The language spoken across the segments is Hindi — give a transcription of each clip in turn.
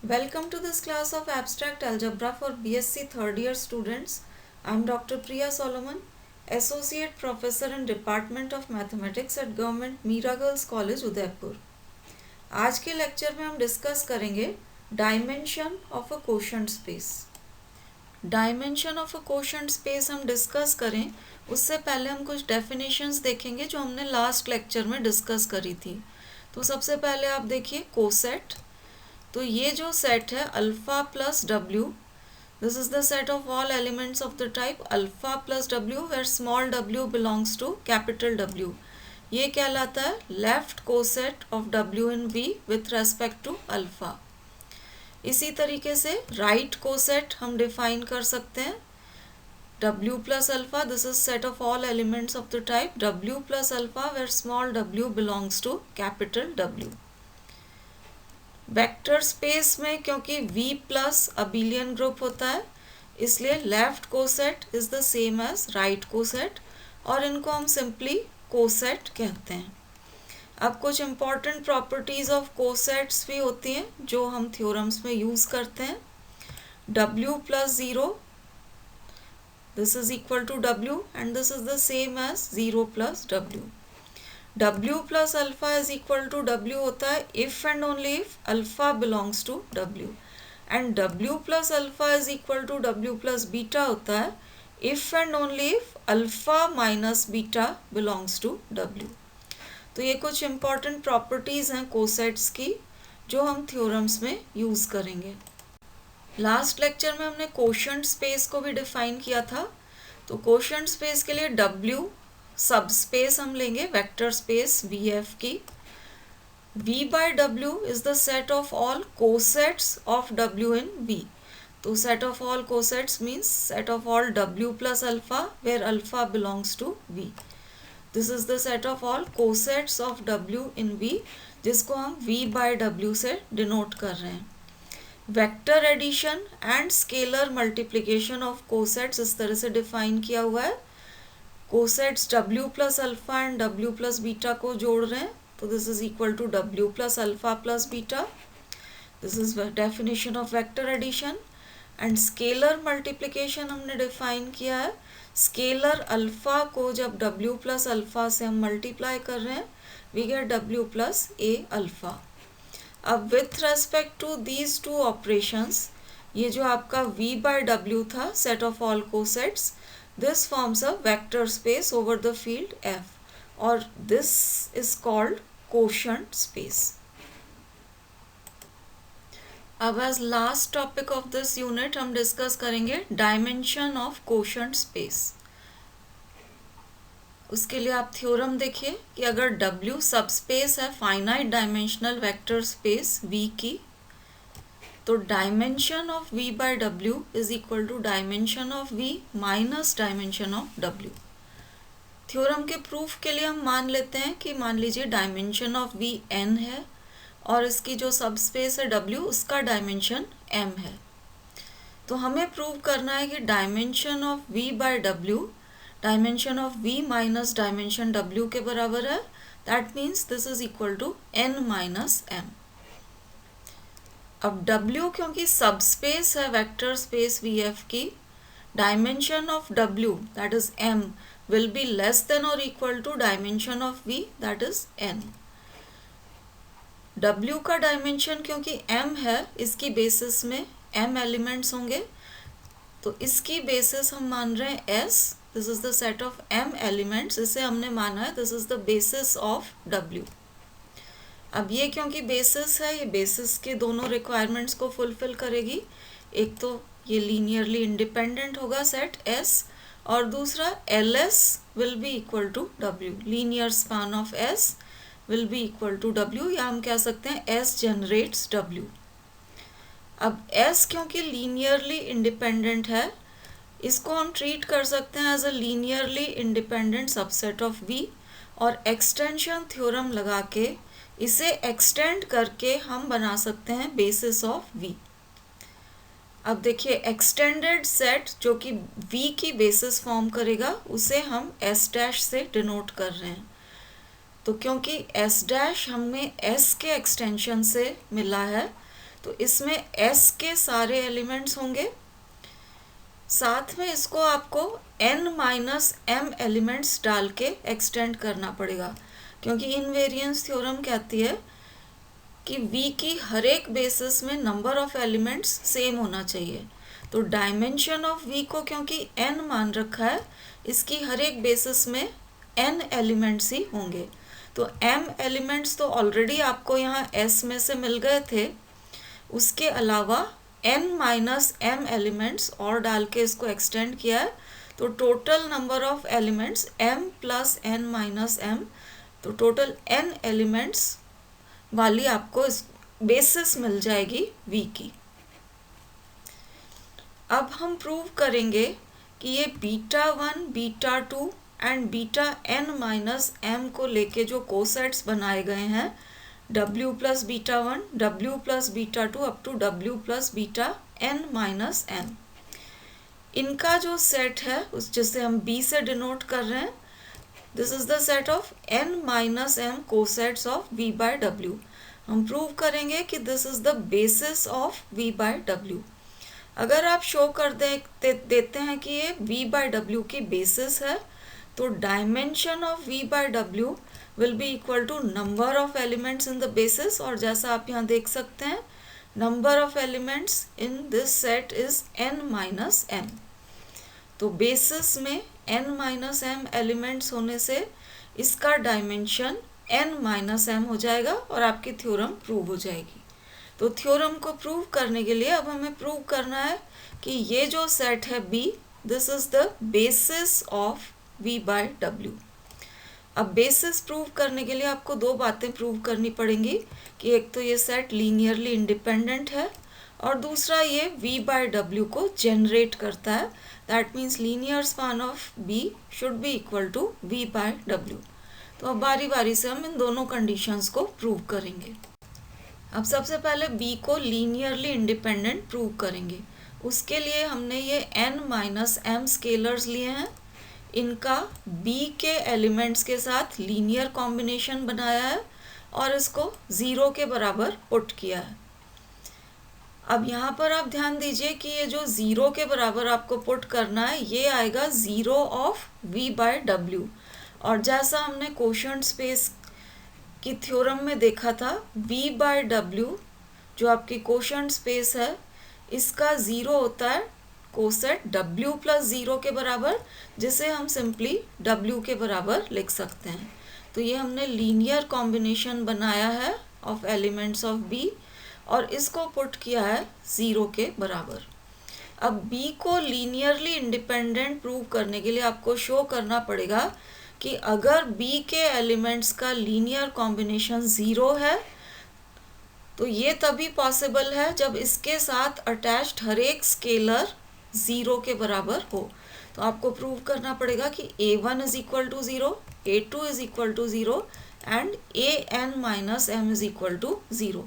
Welcome to this class of Abstract Algebra for BSc third year students. I am Dr. Priya Solomon, Associate Professor in Department of Mathematics at Government Mira Girls College, Udaipur. आज के लेक्चर में हम डिस्कस करेंगे dimension of a quotient space. Dimension of a quotient space हम डिस्कस करें उससे पहले हम कुछ डेफिनेशंस देखेंगे जो हमने लास्ट लेक्चर में डिस्कस करी थी। तो सबसे पहले आप देखिए कोसेट। तो ये जो सेट है alpha plus W, this is the set of all elements of the type alpha plus W where small W belongs to capital W. ये कहलाता है left coset of W in V with respect to alpha. इसी तरीके से राइट कोसेट हम डिफाइन कर सकते हैं W plus alpha, this is set of all elements of the type W plus alpha where small w belongs to capital W। Vector space में क्योंकि V प्लस अबिलियन ग्रुप होता है इसलिए left coset is the same as right coset और इनको हम सिंपली कोसेट कहते हैं। अब कुछ इम्पॉर्टेंट प्रॉपर्टीज ऑफ कोसेट्स भी होती हैं जो हम थ्योरम्स में यूज़ करते हैं। W plus 0, this is equal to W and this is the same as 0 plus W। W plus alpha is equal to W होता है if and only if alpha belongs to W and W plus alpha is equal to W plus beta होता है if and only if alpha minus beta belongs to W। तो ये कुछ important properties हैं कोसेट्स की जो हम थ्योरम्स में यूज़ करेंगे। लास्ट लेक्चर में हमने कोशेंट स्पेस को भी डिफाइन किया था। तो कोशेंट स्पेस के लिए W सब स्पेस हम लेंगे वेक्टर स्पेस VF की। V by W is the set of all cosets of W in V। तो set of all cosets means set of all W plus alpha where alpha belongs to V। This is the set of all cosets of W in V जिसको हम V बाय W से डिनोट कर रहे हैं। Vector addition and scalar multiplication of cosets इस तरह से डिफाइन किया हुआ है। Cosets W plus alpha and W plus beta को जोड़ रहे हैं तो this is equal to W plus alpha plus beta. This is definition of vector addition and scalar multiplication हमने डिफाइन किया है। स्केलर अल्फा को जब W प्लस अल्फा से हम मल्टीप्लाई कर रहे हैं we get W plus A alpha. अब with respect to these two operations ये जो आपका V बाय W था set of all cosets, this forms a vector space over the field F और this is called quotient space। अब as last topic of this unit हम डिस्कस करेंगे dimension of quotient space। उसके लिए आप थ्योरम देखिए कि अगर W सबस्पेस है finite dimensional vector space V की तो dimension of V by W is equal to dimension of V minus dimension of W। Theorem के प्रूफ के लिए हम मान लेते हैं कि मान लीजिए डायमेंशन ऑफ V n है और इसकी जो सबस्पेस है W उसका डायमेंशन m है। तो हमें प्रूव करना है कि dimension of V by W dimension of V minus dimension W के बराबर है। That means this is equal to n minus m। अब W क्योंकि सबस्पेस है वेक्टर स्पेस VF की, dimension of W that is m will be less than और equal to dimension of V that is n। W का डायमेंशन क्योंकि m है इसकी बेसिस में m एलिमेंट्स होंगे तो इसकी बेसिस हम मान रहे हैं S। This is the set of m elements, इसे हमने माना है this is the basis of W। अब ये क्योंकि बेसिस है ये बेसिस के दोनों रिक्वायरमेंट्स को फुलफिल करेगी। एक तो ये लीनियरली इंडिपेंडेंट होगा सेट S और दूसरा LS will be equal to W। Linear span of S will be equal to W या हम कह सकते हैं S जनरेट्स W। अब S क्योंकि लीनियरली इंडिपेंडेंट है इसको हम ट्रीट कर सकते हैं as a linearly independent subset of V और एक्सटेंशन थ्योरम लगा के इसे एक्सटेंड करके हम बना सकते हैं बेसिस ऑफ V। अब देखिए एक्सटेंडेड सेट जो कि V की बेसिस फॉर्म करेगा उसे हम S डैश से डिनोट कर रहे हैं। तो क्योंकि S डैश हमें S के एक्सटेंशन से मिला है तो इसमें S के सारे एलिमेंट्स होंगे, साथ में इसको आपको n-m एलिमेंट्स डाल के एक्सटेंड करना पड़ेगा, क्योंकि इनवेरिएंस थ्योरम कहती है कि V की हर एक बेसिस में नंबर ऑफ एलिमेंट्स सेम होना चाहिए। तो डायमेंशन ऑफ V को क्योंकि n मान रखा है, इसकी हर एक बेसिस में n एलिमेंट्स ही होंगे। तो m एलिमेंट्स तो ऑलरेडी आपको यहाँ S में से मिल गए थे, उसके अलावा n-m एलिमेंट्स और डाल के इसको एक्सटेंड किया है। तो total number of elements m plus n-m, तो टोटल n एलिमेंट्स वाली आपको इस बेसिस मिल जाएगी V की। अब हम प्रूव करेंगे कि ये β1, β2 एंड βn-m को लेके जो कोसेट्स बनाए गए हैं w plus β1, w plus β2 up to w plus βn-m, इनका जो सेट है उस जिसे हम B से डिनोट कर रहे हैं, this is the set of n-m cosets of V by W। हम प्रूव करेंगे कि this is the basis of V by W। अगर आप शो कर देते हैं कि ये V बाय W की बेसिस है, तो dimension of V by W will be equal to number of elements in the basis, और जैसा आप यहाँ देख सकते हैं number of elements in this set is n-m। तो बेसिस में n-m एलिमेंट्स होने से इसका डायमेंशन n-m हो जाएगा और आपकी थ्योरम प्रूव हो जाएगी। तो थ्योरम को प्रूव करने के लिए अब हमें प्रूव करना है कि ये जो सेट है B, this is the basis of V by W। अब बेसिस प्रूव करने के लिए आपको दो बातें प्रूव करनी पड़ेंगी कि एक तो ये सेट लीनियरली इंडिपेंडेंट है और दूसरा ये V बाय W को जनरेट करता है। That means linear span of B should be equal to V by W। तो अब बारी बारी से हम इन दोनों कंडीशंस को प्रूव करेंगे। अब सबसे पहले B को लीनियरली इंडिपेंडेंट प्रूव करेंगे। उसके लिए हमने ये n-m स्केलर्स लिए हैं, इनका B के एलिमेंट्स के साथ लीनियर कॉम्बिनेशन बनाया है और इसको 0 के बराबर पुट किया है। अब यहाँ पर आप ध्यान दीजिए कि ये जो 0 के बराबर आपको पुट करना है, ये आएगा 0 ऑफ V बाय W। और जैसा हमने कोशेंट स्पेस की थ्योरम में देखा था, V बाय W जो आपकी कोशेंट स्पेस है, इसका 0 होता है कोसेट W प्लस 0 के बराबर, जिसे हम सिंपली W के बराबर लिख सकते हैं। तो ये हमने लीनियर कॉम्बिनेशन बनाया है ऑफ एलिमेंट्स ऑफ B और इसको पुट किया है 0 के बराबर। अब B को लीनियरली इंडिपेंडेंट प्रूव करने के लिए आपको शो करना पड़ेगा कि अगर B के एलिमेंट्स का लीनियर कॉम्बिनेशन 0 है, तो ये तभी पॉसिबल है जब इसके साथ अटैच्ड हर एक स्केलर 0 के बराबर हो। तो आपको प्रूव करना पड़ेगा कि a1 is equal to 0, a2 is equal to 0 and an-m is equal to 0।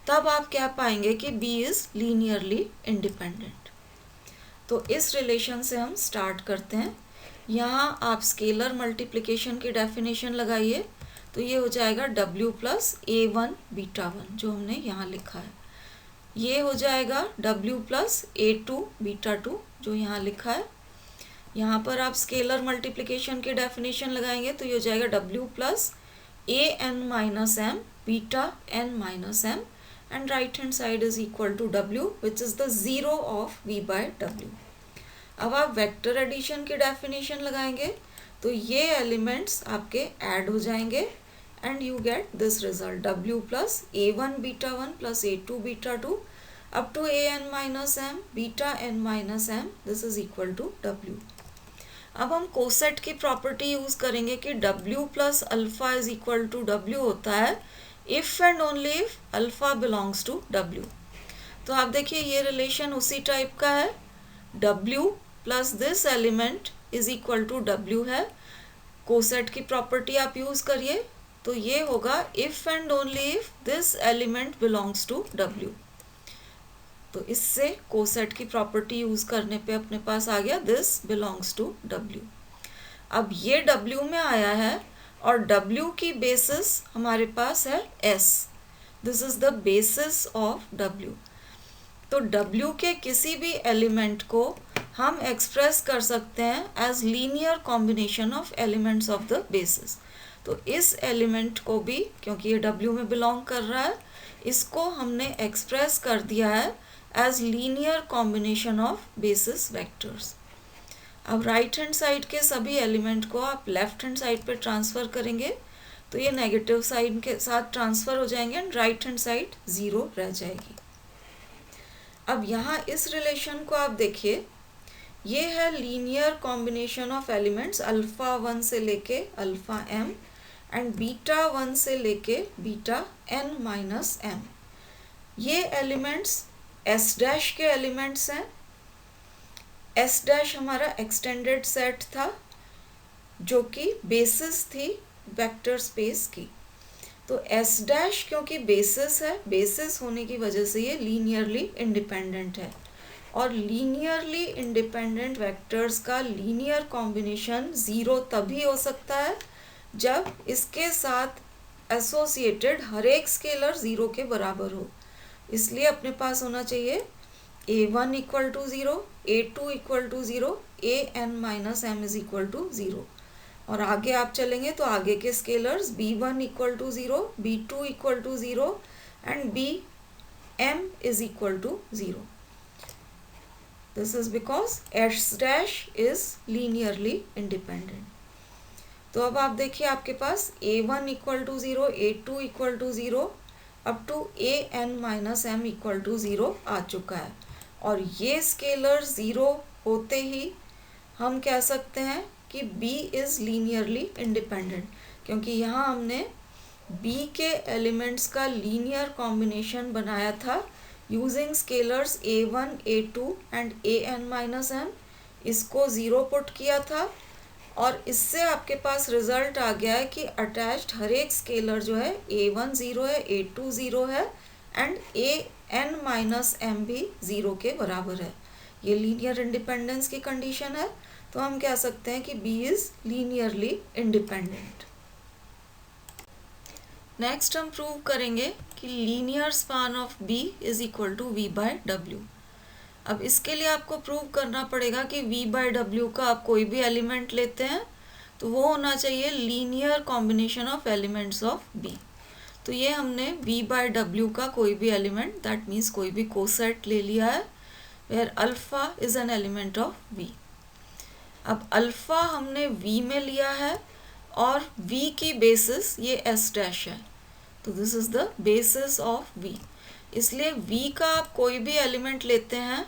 तब आप क्या पाएंगे कि B इज लीनियरली इंडिपेंडेंट। तो इस रिलेशन से हम स्टार्ट करते हैं। यहाँ आप स्केलर मल्टीप्लिकेशन की डेफिनेशन लगाइए, तो ये हो जाएगा W प्लस a1 β1 जो हमने यहाँ लिखा है। ये हो जाएगा W प्लस a2 β2 जो यहाँ लिखा है। यहाँ पर आप स्केलर मल्टीप्लिकेशन की डेफिनेशन लगाएंगे, तो ये हो जाएगा W plus an-m βn-m and right hand side is equal to W which is the 0 of V by W। अब आप वेक्टर एडिशन की डेफिनेशन लगाएंगे, तो ये एलिमेंट्स आपके ऐड हो जाएंगे and you get this result W plus a1 β1 plus a2 β2 up to an-m βn-m, this is equal to W। अब हम कोसेट की प्रॉपर्टी यूज करेंगे कि W plus alpha is equal to W होता है if and only if alpha belongs to W। तो आप देखिए ये रिलेशन उसी टाइप का है, W plus this element is equal to W है। कोसेट की प्रॉपर्टी आप यूज करिए, तो ये होगा if and only if this element belongs to W। तो इससे कोसेट की प्रॉपर्टी यूज करने पे अपने पास आ गया दिस बिलोंग्स टू W। अब ये W में आया है और W की बेसिस हमारे पास है S, this is the basis of W। तो W के किसी भी एलिमेंट को हम एक्सप्रेस कर सकते हैं as linear combination of elements of the basis. तो इस एलिमेंट को भी, क्योंकि ये W में बिलोंग कर रहा है, इसको हमने एक्सप्रेस कर दिया है as linear combination of basis vectors. अब राइट हैंड साइड के सभी एलिमेंट को आप लेफ्ट हैंड साइड पे ट्रांसफ़र करेंगे तो ये नेगेटिव साइन के साथ ट्रांसफ़र हो जाएंगे एंड राइट हैंड साइड 0 रह जाएगी। अब यहाँ इस रिलेशन को आप देखिए, ये है linear combination of elements alpha 1 से लेके अल्फ़ा m एंड बीटा 1 से लेके बीटा n माइनस m। ये एलिमेंट्स S डैश के एलिमेंट्स हैं। S डैश हमारा एक्सटेंडेड सेट था जो कि बेसिस थी वेक्टर स्पेस की। तो S डैश क्योंकि बेसिस है, बेसिस होने की वजह से ये लीनियरली इंडिपेंडेंट है, और लीनियरली इंडिपेंडेंट वेक्टर्स का लीनियर कॉम्बिनेशन 0 तभी हो सकता है जब इसके साथ एसोसिएटेड हर एक स्केलर 0 के बराबर हो। इसलिए अपने पास होना चाहिए a1 equal to 0, a2 equal to 0, an minus m is equal to 0। और आगे आप चलेंगे तो आगे के scalars b1 equal to 0, b2 equal to 0 and bm is equal to 0। This is because S dash is linearly independent. तो अब आप देखिए आपके पास a1 equal to 0, a2 equal to 0 up to an minus m equal to 0 आ चुका है, और ये स्केलर 0 होते ही हम कह सकते हैं कि B इज़ लीनियरली इंडिपेंडेंट, क्योंकि यहाँ हमने B के एलिमेंट्स का लीनियर कॉम्बिनेशन बनाया था using scalars a1, a2 and an minus m। इसको 0 पुट किया था और इससे आपके पास रिजल्ट आ गया है कि अटैच्ड हर एक स्केलर जो है a1 0 है, a2 0 है एंड an माइनस m भी 0 के बराबर है। ये लीनियर इंडिपेंडेंस की कंडीशन है, तो हम कह सकते हैं कि B is linearly independent. Next हम प्रूव करेंगे कि linear span of B is equal to V by W। अब इसके लिए आपको प्रूव करना पड़ेगा कि V बाय W का आप कोई भी एलिमेंट लेते हैं तो वो होना चाहिए linear combination of elements of B। तो ये हमने V बाय W का कोई भी एलिमेंट, दैट मीन्स कोई भी कोसेट ले लिया है where alpha is an element of V। अब अल्फ़ा हमने V में लिया है और V की बेसिस ये S डैश है, तो this is the basis of V। इसलिए V का आप कोई भी एलिमेंट लेते हैं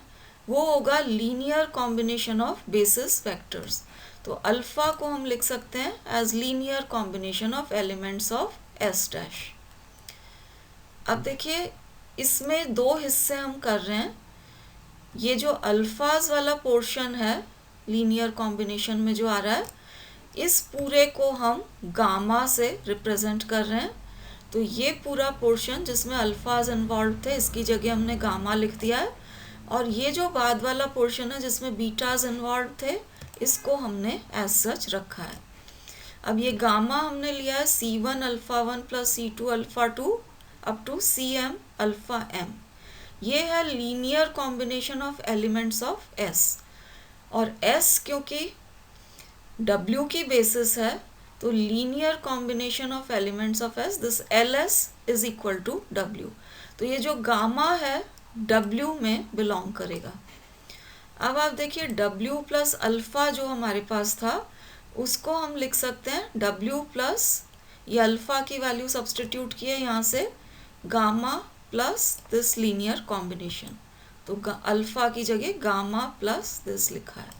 वो होगा linear combination of basis vectors. तो अल्फ़ा को हम लिख सकते हैं as linear combination of elements of S dash. अब देखिए इसमें दो हिस्से हम कर रहे हैं। ये जो अल्फाज वाला पोर्शन है लीनियर कॉम्बिनेशन में जो आ रहा है, इस पूरे को हम गामा से रिप्रेजेंट कर रहे हैं। तो ये पूरा पोर्शन जिसमें अल्फाज इन्वॉल्व थे इसकी जगह हमने गामा लिख दिया है, और ये जो बाद वाला पोर्शन है जिसमें बीटाज इन्वॉल्व थे इसको हमने एज सच रखा है। अब ये गामा हमने लिया है C1 alpha 1 plus C2 alpha 2 up to Cm alpha m। ये है linear combination of elements of S, और S क्योंकि W की बेसिस है तो linear combination of elements of S, this LS is equal to W। तो ये जो गामा है W में बिलोंग करेगा। अब आप देखिए W प्लस अल्फ़ा जो हमारे पास था उसको हम लिख सकते हैं W प्लस, ये अल्फ़ा की वैल्यू सब्सटीट्यूट किए यहाँ से, gamma plus this linear combination. तो अल्फ़ा की जगह गामा प्लस दिस लिखा है।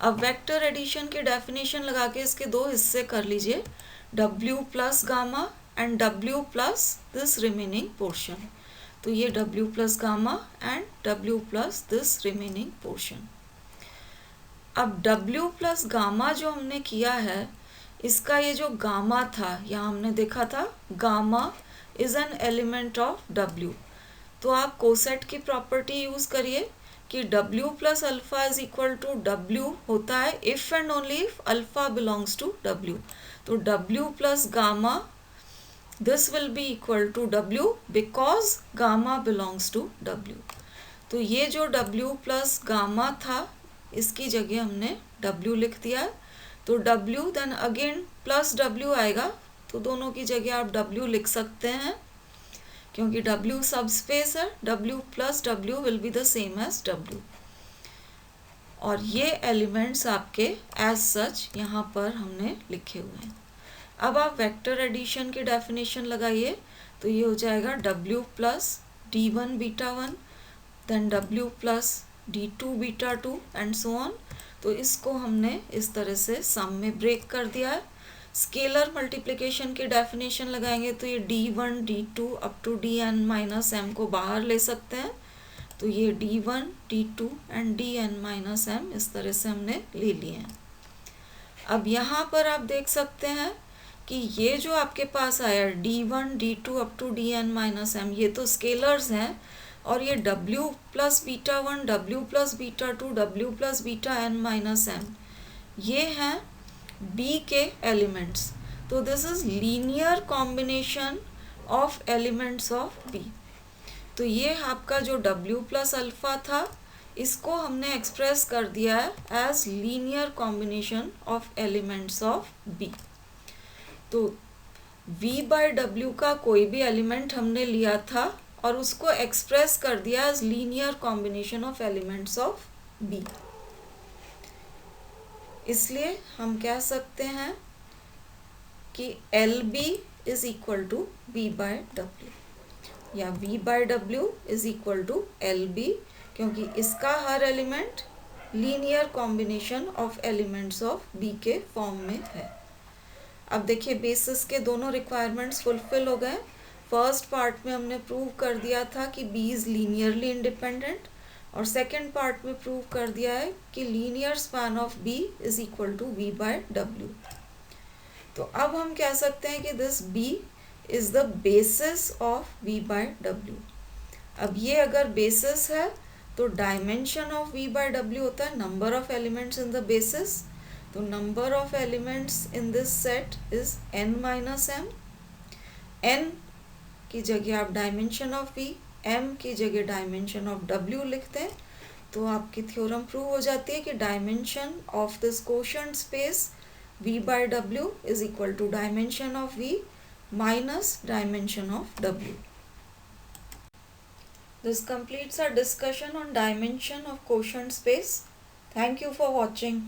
अब वेक्टर एडिशन की डेफिनेशन लगा के इसके दो हिस्से कर लीजिए, W plus gamma and W plus this remaining portion. तो ये W plus gamma and W plus this remaining portion. अब W प्लस गामा जो हमने किया है इसका ये जो गामा था, यहाँ हमने देखा था gamma is an element of W। तो आप कोसेट की प्रॉपर्टी यूज़ करिए कि W plus alpha is equal to W होता है if and only if alpha belongs to W। तो W plus gamma this will be equal to W because gamma belongs to W. तो ये जो W प्लस गामा था इसकी जगह हमने W लिख दिया। तो W then again plus W आएगा, तो दोनों की जगह आप W लिख सकते हैं क्योंकि W सब स्पेस है। W plus W will be the same as W। और ये एलिमेंट्स आपके एज सच यहाँ पर हमने लिखे हुए हैं। अब आप वेक्टर एडिशन की डेफिनेशन लगाइए, तो ये हो जाएगा W plus D1 beta 1 then W plus D2 beta 2 and so on. तो इसको हमने इस तरह से सम में ब्रेक कर दिया है। स्केलर मल्टीप्लिकेशन की डेफिनेशन लगाएंगे तो ये D1 D2 up to Dn minus m को बाहर ले सकते हैं, तो ये D1 D2 and Dn minus m इस तरह से हमने ले लिए हैं। अब यहाँ पर आप देख सकते हैं कि ये जो आपके पास आया D1 D2 up to Dn minus m, ये तो स्केलर्स हैं, और ये W plus beta 1 W plus beta 2 W plus beta n minus m ये हैं B के एलिमेंट्स। तो this is linear combination of elements of B। तो ये आपका जो W प्लस अल्फा था इसको हमने एक्सप्रेस कर दिया है as linear combination of elements of B। तो V बाय W का कोई भी एलिमेंट हमने लिया था और उसको एक्सप्रेस कर दिया as linear combination of elements of B। इसलिए हम कह सकते हैं कि LB is equal to V by W या V by W is equal to LB, क्योंकि इसका हर element linear combination of elements of B के फॉर्म में है। अब देखिए बेसिस के दोनों रिक्वायरमेंट्स फुलफिल हो गए। फर्स्ट पार्ट में हमने प्रूव कर दिया था कि B इज लीनियरली इंडिपेंडेंट, और सेकेंड पार्ट में प्रूव कर दिया है कि linear span of B is equal to V by W। तो अब हम कह सकते हैं कि this B is the basis of V by W। अब ये अगर बेसिस है तो dimension of V by W होता है number of elements in the basis. तो number of elements in this set is n minus m। n की जगह आप डायमेंशन ऑफ V, m की जगह डायमेंशन ऑफ W लिखते हैं, तो आपकी थ्योरम प्रूव हो जाती है कि dimension of this quotient space V by W is equal to dimension of V minus dimension of W। This completes our discussion on dimension of quotient space. Thank you for watching.